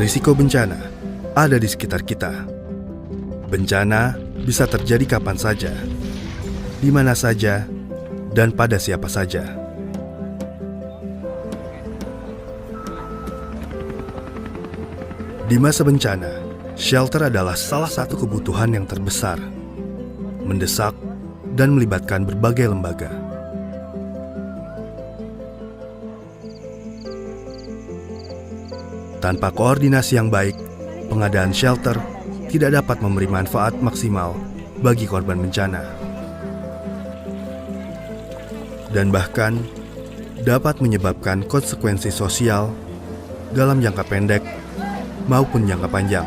Risiko bencana ada di sekitar kita. Bencana bisa terjadi kapan saja, di mana saja, dan pada siapa saja. Di masa bencana, shelter adalah salah satu kebutuhan yang terbesar, mendesak, dan melibatkan berbagai lembaga. Tanpa koordinasi yang baik, pengadaan shelter tidak dapat memberi manfaat maksimal bagi korban bencana. Dan bahkan dapat menyebabkan konsekuensi sosial dalam jangka pendek maupun jangka panjang.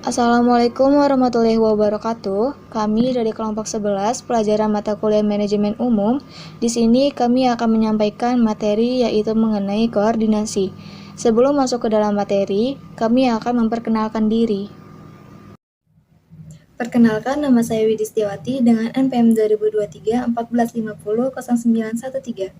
Assalamualaikum warahmatullahi wabarakatuh. Kami dari kelompok 11 pelajaran mata kuliah manajemen umum. Di sini kami akan menyampaikan materi yaitu mengenai koordinasi. Sebelum masuk ke dalam materi, kami akan memperkenalkan diri. Perkenalkan, nama saya Widhi Setiawati dengan NPM 2023 1450 0913.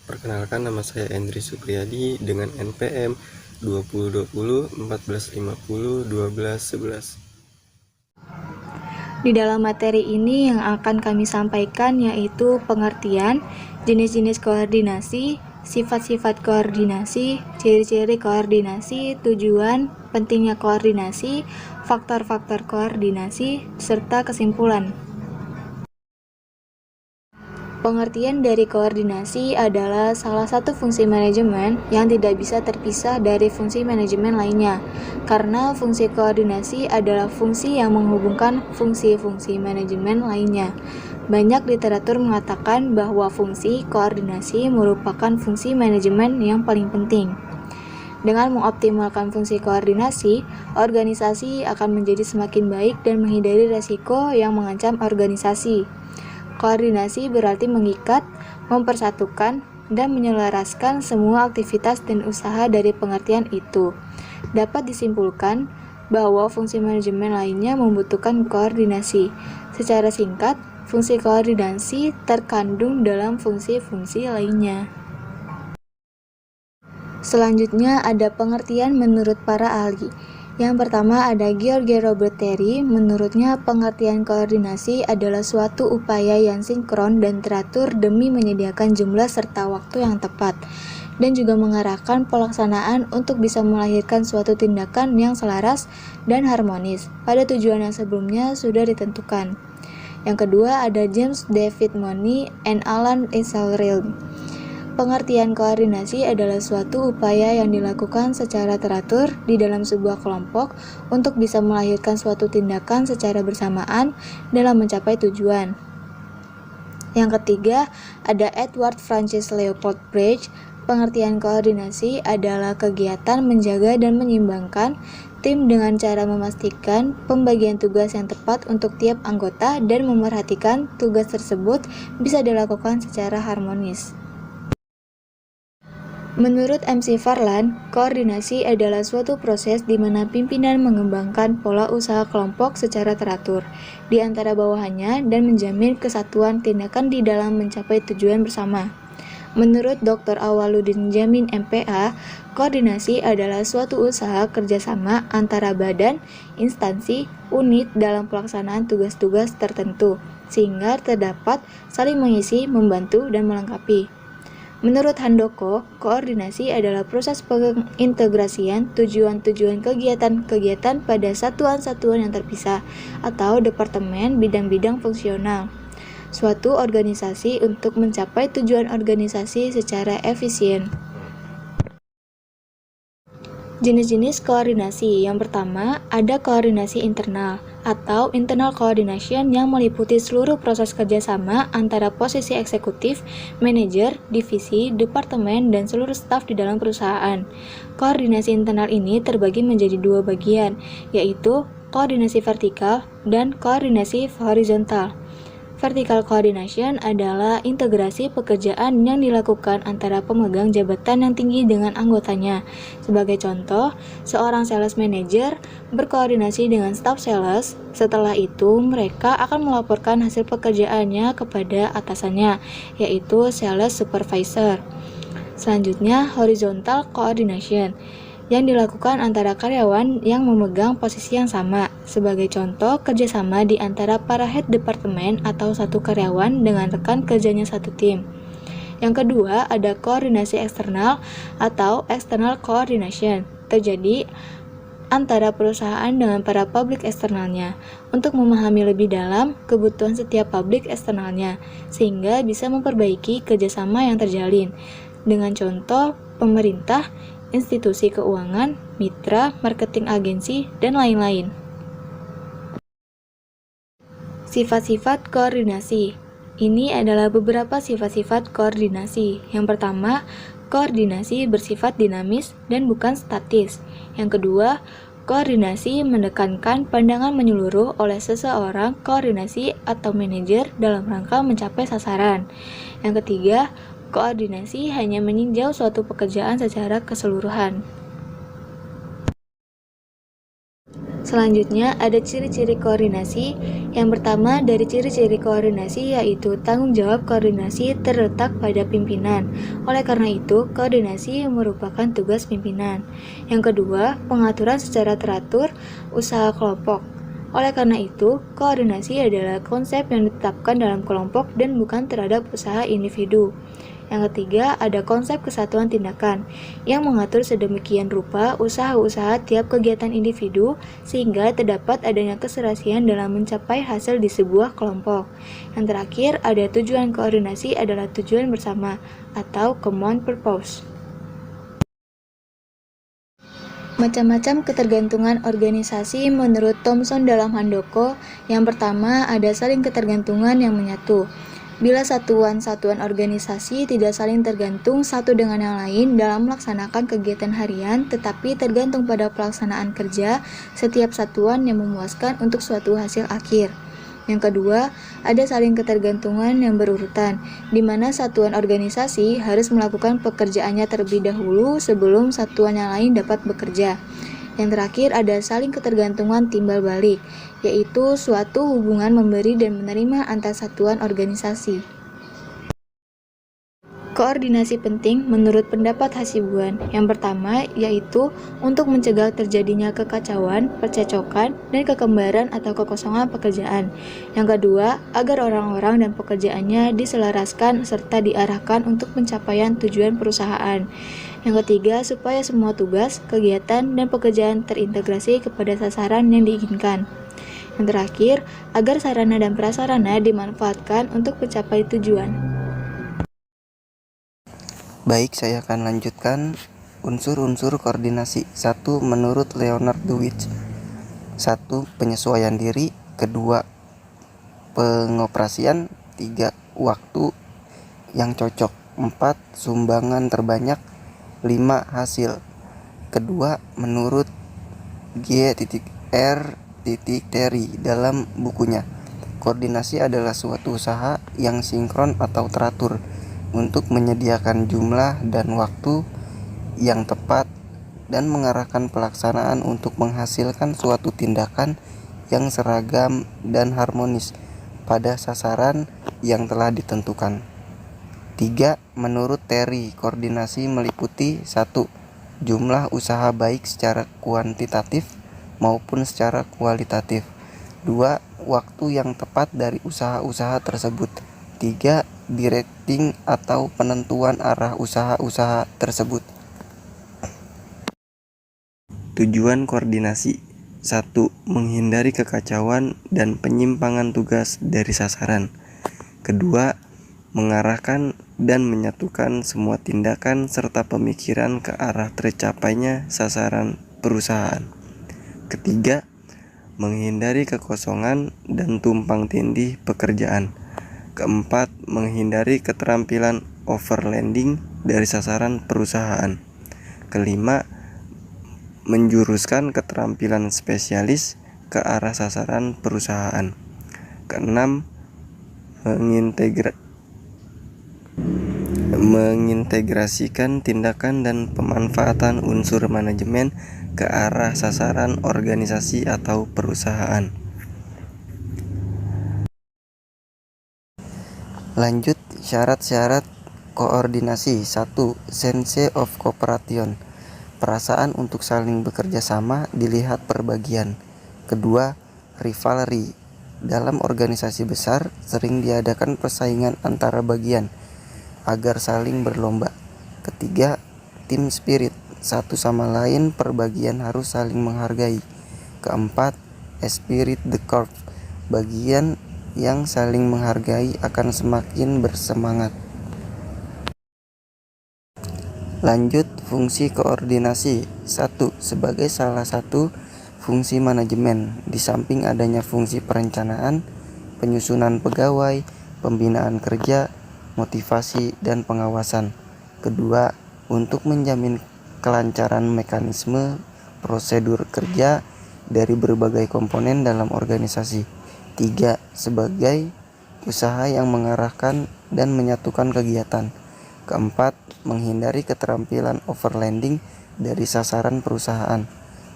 Perkenalkan, nama saya Endri Supriyadi dengan NPM 2020 1450 1211. Di dalam materi ini yang akan kami sampaikan yaitu pengertian, jenis-jenis koordinasi, sifat-sifat koordinasi, ciri-ciri koordinasi, tujuan, pentingnya koordinasi, faktor-faktor koordinasi, serta kesimpulan. Pengertian dari koordinasi adalah salah satu fungsi manajemen yang tidak bisa terpisah dari fungsi manajemen lainnya, karena fungsi koordinasi adalah fungsi yang menghubungkan fungsi-fungsi manajemen lainnya. Banyak literatur mengatakan bahwa fungsi koordinasi merupakan fungsi manajemen yang paling penting. Dengan mengoptimalkan fungsi koordinasi, organisasi akan menjadi semakin baik dan menghindari risiko yang mengancam organisasi. Koordinasi berarti mengikat, mempersatukan, dan menyelaraskan semua aktivitas dan usaha dari pengertian itu. Dapat disimpulkan bahwa fungsi manajemen lainnya membutuhkan koordinasi. Secara singkat, fungsi koordinasi terkandung dalam fungsi-fungsi lainnya. Selanjutnya ada pengertian menurut para ahli. Yang pertama ada George Robert Terry. Menurutnya pengertian koordinasi adalah suatu upaya yang sinkron dan teratur demi menyediakan jumlah serta waktu yang tepat, dan juga mengarahkan pelaksanaan untuk bisa melahirkan suatu tindakan yang selaras dan harmonis pada tujuan yang sebelumnya sudah ditentukan. Yang kedua ada James David Money and Alan Israel. Pengertian koordinasi adalah suatu upaya yang dilakukan secara teratur di dalam sebuah kelompok untuk bisa melahirkan suatu tindakan secara bersamaan dalam mencapai tujuan. Yang ketiga, ada Edward Francis Leopold Bridge. Pengertian koordinasi adalah kegiatan menjaga dan menyeimbangkan tim dengan cara memastikan pembagian tugas yang tepat untuk tiap anggota dan memerhatikan tugas tersebut bisa dilakukan secara harmonis. Menurut MC Farland, koordinasi adalah suatu proses di mana pimpinan mengembangkan pola usaha kelompok secara teratur di antara bawahannya dan menjamin kesatuan tindakan di dalam mencapai tujuan bersama. Menurut Dr. Awaludin Jamin MPA, koordinasi adalah suatu usaha kerjasama antara badan, instansi, unit dalam pelaksanaan tugas-tugas tertentu, sehingga terdapat saling mengisi, membantu, dan melengkapi. Menurut Handoko, koordinasi adalah proses pengintegrasian tujuan-tujuan kegiatan-kegiatan pada satuan-satuan yang terpisah atau departemen bidang-bidang fungsional suatu organisasi untuk mencapai tujuan organisasi secara efisien. Jenis-jenis koordinasi. Yang pertama, ada koordinasi internal atau internal coordination yang meliputi seluruh proses kerjasama antara posisi eksekutif, manajer, divisi, departemen, dan seluruh staf di dalam perusahaan. Koordinasi internal ini terbagi menjadi dua bagian, yaitu koordinasi vertikal dan koordinasi horizontal. Vertical coordination adalah integrasi pekerjaan yang dilakukan antara pemegang jabatan yang tinggi dengan anggotanya. Sebagai contoh, seorang sales manager berkoordinasi dengan staff sales. Setelah itu, mereka akan melaporkan hasil pekerjaannya kepada atasannya, yaitu sales supervisor. Selanjutnya, horizontal coordination yang dilakukan antara karyawan yang memegang posisi yang sama. Sebagai contoh, kerjasama di antara para head departemen atau satu karyawan dengan rekan kerjanya satu tim. Yang kedua, ada koordinasi eksternal atau external coordination. Terjadi antara perusahaan dengan para publik eksternalnya untuk memahami lebih dalam kebutuhan setiap publik eksternalnya, sehingga bisa memperbaiki kerjasama yang terjalin. Dengan contoh, pemerintah, institusi keuangan, mitra, marketing agensi, dan lain-lain. Sifat-sifat koordinasi. Ini adalah beberapa sifat-sifat koordinasi. Yang pertama, koordinasi bersifat dinamis dan bukan statis. Yang kedua, koordinasi menekankan pandangan menyeluruh oleh seseorang koordinasi atau manajer dalam rangka mencapai sasaran. Yang ketiga, koordinasi hanya meninjau suatu pekerjaan secara keseluruhan. Selanjutnya, ada ciri-ciri koordinasi. Yang pertama dari ciri-ciri koordinasi yaitu tanggung jawab koordinasi terletak pada pimpinan. Oleh karena itu, koordinasi merupakan tugas pimpinan. Yang kedua, pengaturan secara teratur usaha kelompok. Oleh karena itu, koordinasi adalah konsep yang ditetapkan dalam kelompok dan bukan terhadap usaha individu. Yang ketiga, ada konsep kesatuan tindakan yang mengatur sedemikian rupa usaha-usaha tiap kegiatan individu sehingga terdapat adanya keserasian dalam mencapai hasil di sebuah kelompok. Yang terakhir, ada tujuan koordinasi adalah tujuan bersama atau common purpose. Macam-macam ketergantungan organisasi menurut Thomson dalam Handoko. Yang pertama, ada saling ketergantungan yang menyatu. Bila satuan-satuan organisasi tidak saling tergantung satu dengan yang lain dalam melaksanakan kegiatan harian, tetapi tergantung pada pelaksanaan kerja setiap satuan yang memuaskan untuk suatu hasil akhir. Yang kedua, ada saling ketergantungan yang berurutan, di mana satuan organisasi harus melakukan pekerjaannya terlebih dahulu sebelum satuan yang lain dapat bekerja. Yang terakhir, ada saling ketergantungan timbal balik, yaitu suatu hubungan memberi dan menerima antar satuan organisasi. Koordinasi penting menurut pendapat Hasibuan. Yang pertama yaitu untuk mencegah terjadinya kekacauan, percecokan, dan kekembaran atau kekosongan pekerjaan. Yang kedua, agar orang-orang dan pekerjaannya diselaraskan serta diarahkan untuk pencapaian tujuan perusahaan. Yang ketiga, supaya semua tugas, kegiatan, dan pekerjaan terintegrasi kepada sasaran yang diinginkan. Yang terakhir, agar sarana dan prasarana dimanfaatkan untuk mencapai tujuan. Baik, saya akan lanjutkan unsur-unsur koordinasi. 1. Menurut Leonard Dewitz. 1. Penyesuaian diri. 2. Pengoperasian. 3. Waktu yang cocok. 4. Sumbangan terbanyak. 5. Hasil. Kedua, menurut G.R. Terry dalam bukunya, koordinasi adalah suatu usaha yang sinkron atau teratur untuk menyediakan jumlah dan waktu yang tepat dan mengarahkan pelaksanaan untuk menghasilkan suatu tindakan yang seragam dan harmonis pada sasaran yang telah ditentukan. 3. Menurut Terry, koordinasi meliputi 1. Jumlah usaha baik secara kuantitatif maupun secara kualitatif. 2. Waktu yang tepat dari usaha-usaha tersebut. 3. Directing atau penentuan arah usaha-usaha tersebut. Tujuan koordinasi. 1. Menghindari kekacauan dan penyimpangan tugas dari sasaran. Kedua, mengarahkan dan menyatukan semua tindakan serta pemikiran ke arah tercapainya sasaran perusahaan. Ketiga, menghindari kekosongan dan tumpang tindih pekerjaan. Keempat, menghindari keterampilan overlanding dari sasaran perusahaan. Kelima, menjuruskan keterampilan spesialis ke arah sasaran perusahaan. Keenam, mengintegrasikan tindakan dan pemanfaatan unsur manajemen ke arah sasaran organisasi atau perusahaan. Lanjut, syarat-syarat koordinasi. 1. Sense of cooperation. Perasaan untuk saling bekerja sama dilihat per bagian. Kedua, rivalry. Dalam organisasi besar sering diadakan persaingan antara bagian agar saling berlomba. Ketiga, team spirit. Satu sama lain per bagian harus saling menghargai. Keempat, esprit de corps. Bagian yang saling menghargai akan semakin bersemangat. Lanjut, fungsi koordinasi. 1. Sebagai salah satu fungsi manajemen, di samping adanya fungsi perencanaan, penyusunan pegawai, pembinaan kerja, motivasi, dan pengawasan. Kedua, untuk menjamin kelancaran mekanisme prosedur kerja dari berbagai komponen dalam organisasi. 3. Sebagai usaha yang mengarahkan dan menyatukan kegiatan. Keempat, menghindari keterampilan overlanding dari sasaran perusahaan.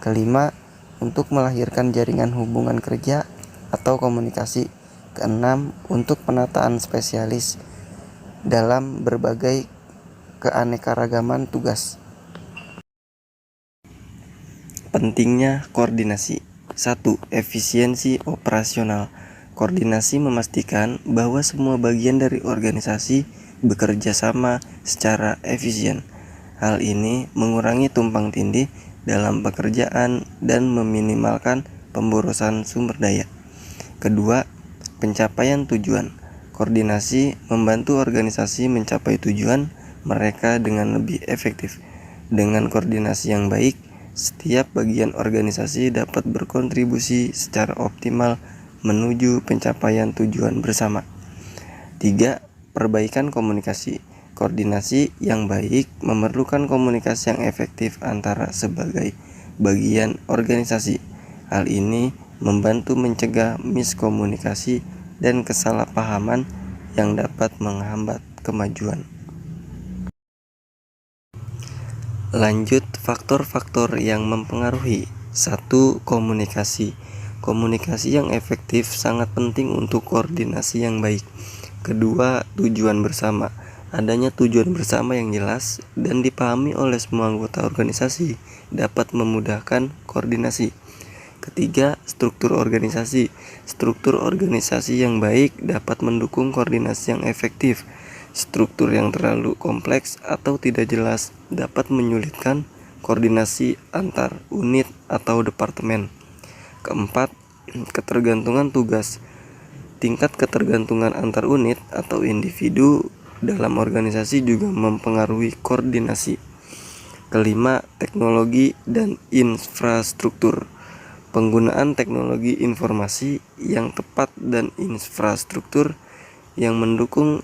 Kelima, untuk melahirkan jaringan hubungan kerja atau komunikasi. Keenam, untuk penataan spesialis dalam berbagai keanekaragaman tugas. Pentingnya koordinasi. 1. Efisiensi operasional. Koordinasi memastikan bahwa semua bagian dari organisasi bekerja sama secara efisien. Hal ini mengurangi tumpang tindih dalam pekerjaan dan meminimalkan pemborosan sumber daya. Kedua, pencapaian tujuan. Koordinasi membantu organisasi mencapai tujuan mereka dengan lebih efektif. Dengan koordinasi yang baik, setiap bagian organisasi dapat berkontribusi secara optimal menuju pencapaian tujuan bersama. 3. Perbaikan komunikasi. Koordinasi yang baik memerlukan komunikasi yang efektif antara sebagai bagian organisasi. Hal ini membantu mencegah miskomunikasi dan kesalahpahaman yang dapat menghambat kemajuan. Lanjut, faktor-faktor yang mempengaruhi. 1. Komunikasi. Komunikasi yang efektif sangat penting untuk koordinasi yang baik. Kedua, tujuan bersama. Adanya tujuan bersama yang jelas dan dipahami oleh semua anggota organisasi dapat memudahkan koordinasi. Ketiga, struktur organisasi. Struktur organisasi yang baik dapat mendukung koordinasi yang efektif. Struktur yang terlalu kompleks atau tidak jelas dapat menyulitkan koordinasi antar unit atau departemen. Keempat, ketergantungan tugas. Tingkat ketergantungan antar unit atau individu dalam organisasi juga mempengaruhi koordinasi. Kelima, teknologi dan infrastruktur. Penggunaan teknologi informasi yang tepat dan infrastruktur yang mendukung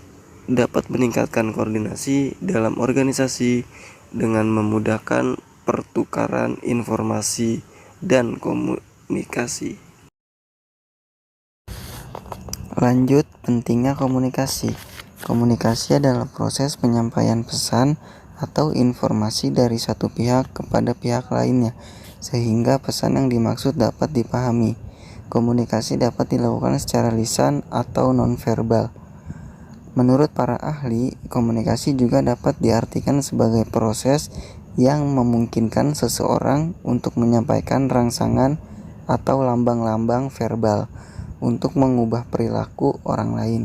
dapat meningkatkan koordinasi dalam organisasi dengan memudahkan pertukaran informasi dan komunikasi. Lanjut, pentingnya komunikasi. Komunikasi adalah proses penyampaian pesan atau informasi dari satu pihak kepada pihak lainnya, sehingga pesan yang dimaksud dapat dipahami. Komunikasi dapat dilakukan secara lisan atau nonverbal. Menurut para ahli, komunikasi juga dapat diartikan sebagai proses yang memungkinkan seseorang untuk menyampaikan rangsangan atau lambang-lambang verbal untuk mengubah perilaku orang lain.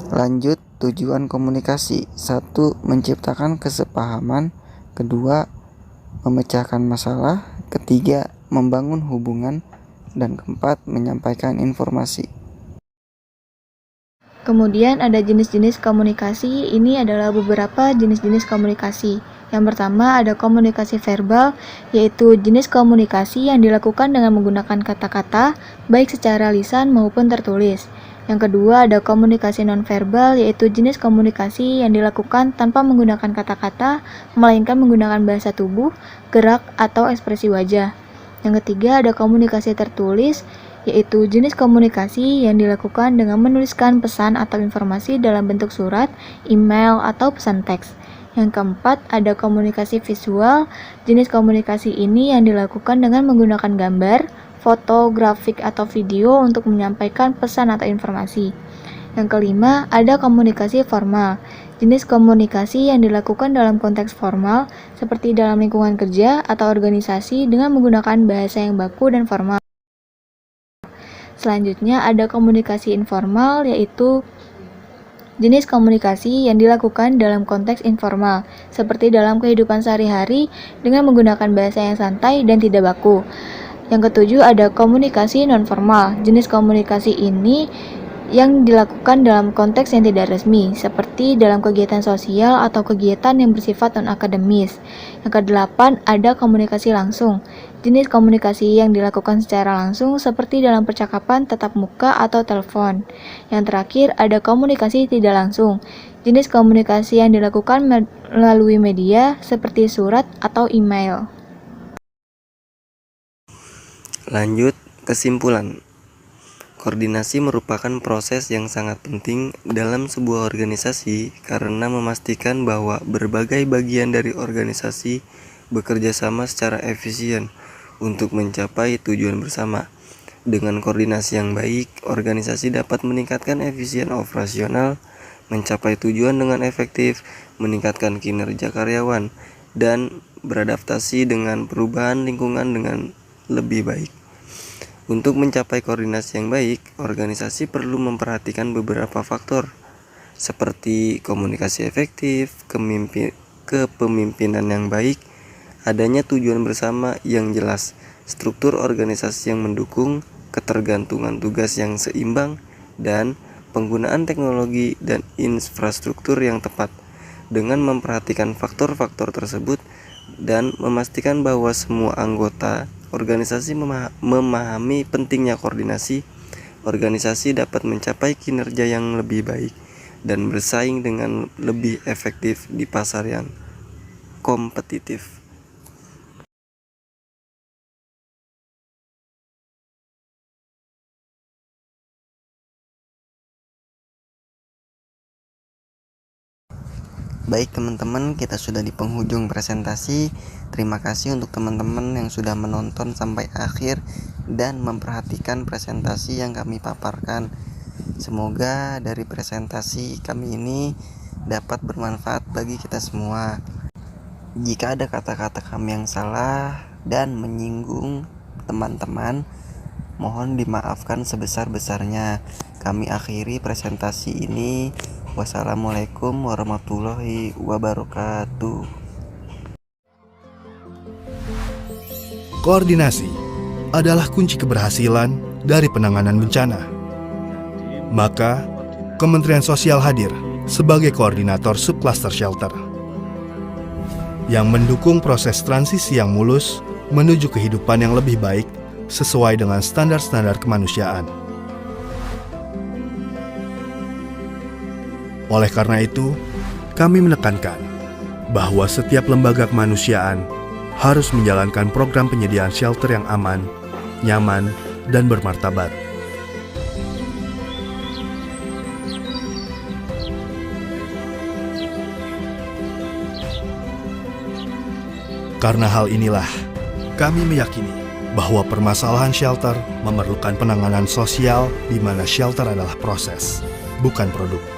Lanjut, tujuan komunikasi. 1. Menciptakan kesepahaman. 2. Memecahkan masalah. 3. Membangun hubungan. Dan 4. Menyampaikan informasi. Kemudian ada jenis-jenis komunikasi. Ini adalah beberapa jenis-jenis komunikasi. Yang pertama ada komunikasi verbal, yaitu jenis komunikasi yang dilakukan dengan menggunakan kata-kata, baik secara lisan maupun tertulis. Yang kedua ada komunikasi nonverbal, yaitu jenis komunikasi yang dilakukan tanpa menggunakan kata-kata, melainkan menggunakan bahasa tubuh, gerak, atau ekspresi wajah. Yang ketiga ada komunikasi tertulis, yaitu jenis komunikasi yang dilakukan dengan menuliskan pesan atau informasi dalam bentuk surat, email, atau pesan teks. Yang keempat, ada komunikasi visual. Jenis komunikasi ini yang dilakukan dengan menggunakan gambar, foto, grafik, atau video untuk menyampaikan pesan atau informasi. Yang kelima, ada komunikasi formal. Jenis komunikasi yang dilakukan dalam konteks formal, seperti dalam lingkungan kerja atau organisasi dengan menggunakan bahasa yang baku dan formal. Selanjutnya, ada komunikasi informal, yaitu jenis komunikasi yang dilakukan dalam konteks informal, seperti dalam kehidupan sehari-hari dengan menggunakan bahasa yang santai dan tidak baku. Yang ketujuh, ada komunikasi nonformal. Jenis komunikasi ini yang dilakukan dalam konteks yang tidak resmi, seperti dalam kegiatan sosial atau kegiatan yang bersifat non-akademis. Yang kedelapan, ada komunikasi langsung. Jenis komunikasi yang dilakukan secara langsung, seperti dalam percakapan tatap muka atau telepon. Yang terakhir, ada komunikasi tidak langsung. Jenis komunikasi yang dilakukan melalui media, seperti surat atau email. Lanjut, kesimpulan. Koordinasi merupakan proses yang sangat penting dalam sebuah organisasi karena memastikan bahwa berbagai bagian dari organisasi bekerja sama secara efisien untuk mencapai tujuan bersama. Dengan koordinasi yang baik, organisasi dapat meningkatkan efisien operasional, mencapai tujuan dengan efektif, meningkatkan kinerja karyawan, dan beradaptasi dengan perubahan lingkungan dengan lebih baik. Untuk mencapai koordinasi yang baik, organisasi perlu memperhatikan beberapa faktor, seperti komunikasi efektif, kepemimpinan yang baik, adanya tujuan bersama yang jelas, struktur organisasi yang mendukung, ketergantungan tugas yang seimbang, dan penggunaan teknologi dan infrastruktur yang tepat. Dengan memperhatikan faktor-faktor tersebut dan memastikan bahwa semua anggota organisasi memahami pentingnya koordinasi, organisasi dapat mencapai kinerja yang lebih baik dan bersaing dengan lebih efektif di pasar yang kompetitif. Baik teman-teman, kita sudah di penghujung presentasi. Terima kasih untuk teman-teman yang sudah menonton sampai akhir dan memperhatikan presentasi yang kami paparkan. Semoga dari presentasi kami ini dapat bermanfaat bagi kita semua. Jika ada kata-kata kami yang salah dan menyinggung teman-teman, mohon dimaafkan sebesar-besarnya. Kami akhiri presentasi ini. Wassalamualaikum warahmatullahi wabarakatuh. Koordinasi adalah kunci keberhasilan dari penanganan bencana. Maka, Kementerian Sosial hadir sebagai koordinator subcluster shelter yang mendukung proses transisi yang mulus menuju kehidupan yang lebih baik sesuai dengan standar-standar kemanusiaan. Oleh karena itu, kami menekankan bahwa setiap lembaga kemanusiaan harus menjalankan program penyediaan shelter yang aman, nyaman, dan bermartabat. Karena hal inilah, kami meyakini bahwa permasalahan shelter memerlukan penanganan sosial di mana shelter adalah proses, bukan produk.